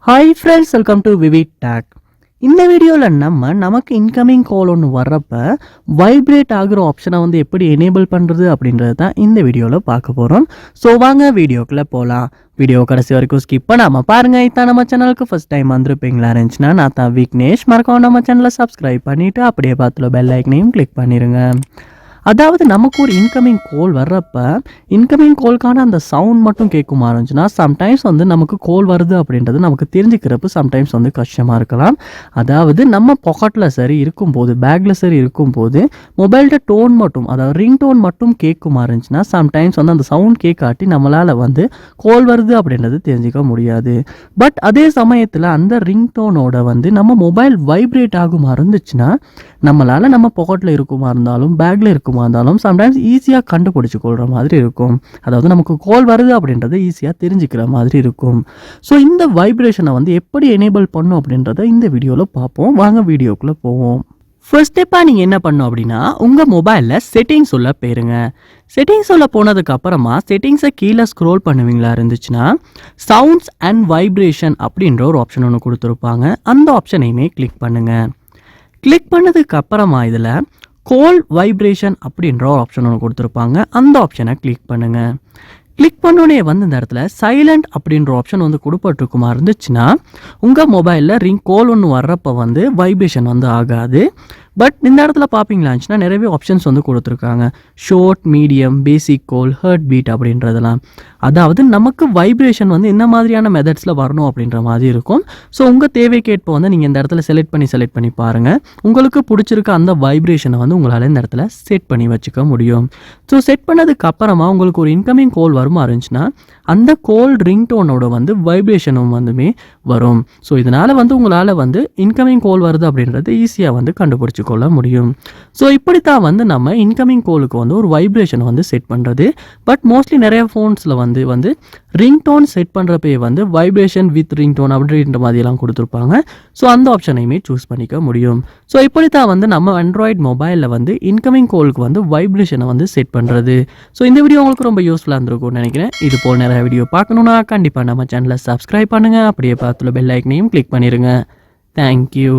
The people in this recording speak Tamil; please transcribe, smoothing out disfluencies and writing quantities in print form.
Hi friends, welcome to VividTech. இந்த வீடியோவில் நமக்கு இன்கமிங் கால் ஒன்று வர்றப்ப வைப்ரேட் ஆகிற ஆப்ஷனை வந்து எப்படி எனேபிள் பண்ணுறது அப்படின்றது தான் இந்த வீடியோவில் பார்க்க போகிறோம். ஸோ வாங்க வீடியோக்குள்ளே போகலாம். வீடியோ கடைசி வரைக்கும் ஸ்கிப் பண்ணாமல் பாருங்கள். இதான் நம்ம சேனலுக்கு ஃபஸ்ட் டைம் வந்திருப்பீங்களா இருந்துச்சுன்னா நான் தான் விக்னேஷ். மறக்காம நம்ம சேனலை சப்ஸ்கிரைப் பண்ணிவிட்டு அப்படியே பார்த்துல பெல் ஐக்கனையும் கிளிக் பண்ணிடுங்க. அதாவது நமக்கு ஒரு இன்கமிங் கால் வர்றப்ப இன்கமிங் கால்க்கான அந்த சவுண்ட் மட்டும் கேட்குமா இருந்துச்சுன்னா சம்டைம்ஸ் வந்து நமக்கு கால் வருது அப்படின்றது நமக்கு தெரிஞ்சுக்கிறப்ப சம்டைம்ஸ் வந்து கஷ்டமாக இருக்கலாம். அதாவது நம்ம பாக்கெட்டில் சரி இருக்கும்போது பேக்கில் சரி இருக்கும்போது மொபைல்ட டோன் மட்டும் அதாவது ரிங் டோன் மட்டும் கேட்குமா இருந்துச்சுன்னா சம்டைம்ஸ் வந்து அந்த சவுண்ட் கேட்காட்டி நம்மளால் வந்து கால் வருது அப்படின்றது தெரிஞ்சிக்க முடியாது. பட் அதே சமயத்தில் அந்த ரிங் டோனோட வந்து நம்ம மொபைல் வைப்ரேட் ஆகுமா இருந்துச்சுன்னா நம்மளால் நம்ம பாக்கெட்டில் இருக்குமா இருந்தாலும் பேக்கில் இருக்குமா இருந்தாலும் சம்டைம்ஸ் ஈஸியாக கண்டுபிடிச்சி கொள்கிற மாதிரி இருக்கும். அதாவது நமக்கு கால் வருது அப்படின்றத ஈஸியாக தெரிஞ்சுக்கிற மாதிரி இருக்கும். ஸோ இந்த வைப்ரேஷனை வந்து எப்படி எனேபிள் பண்ணும் அப்படின்றத இந்த வீடியோவில் பார்ப்போம். வாங்க வீடியோக்குள்ளே போவோம். ஃபர்ஸ்ட் ஸ்டெப்பாக நீங்கள் என்ன பண்ணணும் அப்படின்னா உங்கள் மொபைலில் செட்டிங்ஸ் உள்ள போயிருங்க. செட்டிங்ஸ் உள்ள போனதுக்கு அப்புறமா செட்டிங்ஸை கீழே ஸ்க்ரோல் பண்ணுவீங்களா இருந்துச்சுன்னா சவுண்ட்ஸ் அண்ட் வைப்ரேஷன் அப்படின்ற ஒரு ஆப்ஷன் ஒன்று கொடுத்துருப்பாங்க. அந்த ஆப்ஷனையுமே கிளிக் பண்ணுங்கள். கிளிக் பண்ணதுக்கு அப்புறமா இதில் கால் வைப்ரேஷன் அப்படின்ற ஒரு ஆப்ஷன் ஒன்று கொடுத்துருப்பாங்க. அந்த ஆப்ஷனை கிளிக் பண்ணுங்கள். கிளிக் பண்ணோடனே வந்து இந்த இடத்துல சைலண்ட் அப்படின்ற ஆப்ஷன் வந்து கொடுப்பட்டிருக்குமா இருந்துச்சுன்னா உங்கள் மொபைலில் ரிங் கால் ஒன்று வர்றப்போ வந்து வைப்ரேஷன் வந்து ஆகாது. பட் இந்த இடத்துல பார்ப்பீங்களாச்சுன்னா நிறையவே ஆப்ஷன்ஸ் வந்து கொடுத்துருக்காங்க. ஷார்ட், மீடியம், பேசிக் கால், ஹர்ட் பீட் அப்படின்றதெல்லாம். அதாவது நமக்கு வைப்ரேஷன் வந்து என்ன மாதிரியான மெத்தட்ஸில் வரணும் அப்படின்ற மாதிரி இருக்கும். ஸோ உங்கள் தேவைக்கேற்ப வந்து நீங்கள் இந்த இடத்துல செலக்ட் பண்ணி பாருங்கள். உங்களுக்கு பிடிச்சிருக்க அந்த வைப்ரேஷனை வந்து உங்களால் இந்த இடத்துல செட் பண்ணி வச்சுக்க முடியும். ஸோ செட் பண்ணதுக்கு அப்புறமா உங்களுக்கு ஒரு இன்கமிங் கால் வருமா இருந்துச்சுன்னா அந்த கால் ரிங் டோனோட வந்து வைப்ரேஷனும் வந்துமே வரும். ஸோ இதனால் வந்து உங்களால் வந்து இன்கமிங் கால் வருது அப்படின்றது ஈஸியாக வந்து கண்டுபிடிச்சி கொள்ள முடியும். ஸோ இப்படித்தான் வந்து நம்ம இன்கமிங் காலுக்கு வந்து ஒரு வைப்ரேஷனை வந்து செட் பண்ணுறது. பட் மோஸ்ட்லி நிறைய ஃபோன்ஸில் வந்து ரிங் டோன் செட் பண்ணுறப்பே வந்து வைப்ரேஷன் வித் ரிங் டோன் அப்படின்ற மாதிரிலாம் கொடுத்துருப்பாங்க. ஸோ அந்த ஆப்ஷனையுமே சூஸ் பண்ணிக்க முடியும். ஸோ இப்படித்தான் வந்து நம்ம ஆண்ட்ராய்டு மொபைலில் வந்து இன்கமிங் காலுக்கு வந்து வைப்ரேஷனை வந்து செட் பண்ணுறது. ஸோ இந்த வீடியோ உங்களுக்கு ரொம்ப யூஸ்ஃபுல்லாக இருந்திருக்கும்னு நினைக்கிறேன். இது போல் நிறைய வீடியோ பார்க்கணுன்னா கண்டிப்பாக நம்ம சேனலை சப்ஸ்கிரைப் பண்ணுங்கள். அப்படியே பார்த்துல பெல் ஐக்கனையும் கிளிக் பண்ணிடுங்க. தேங்க்யூ.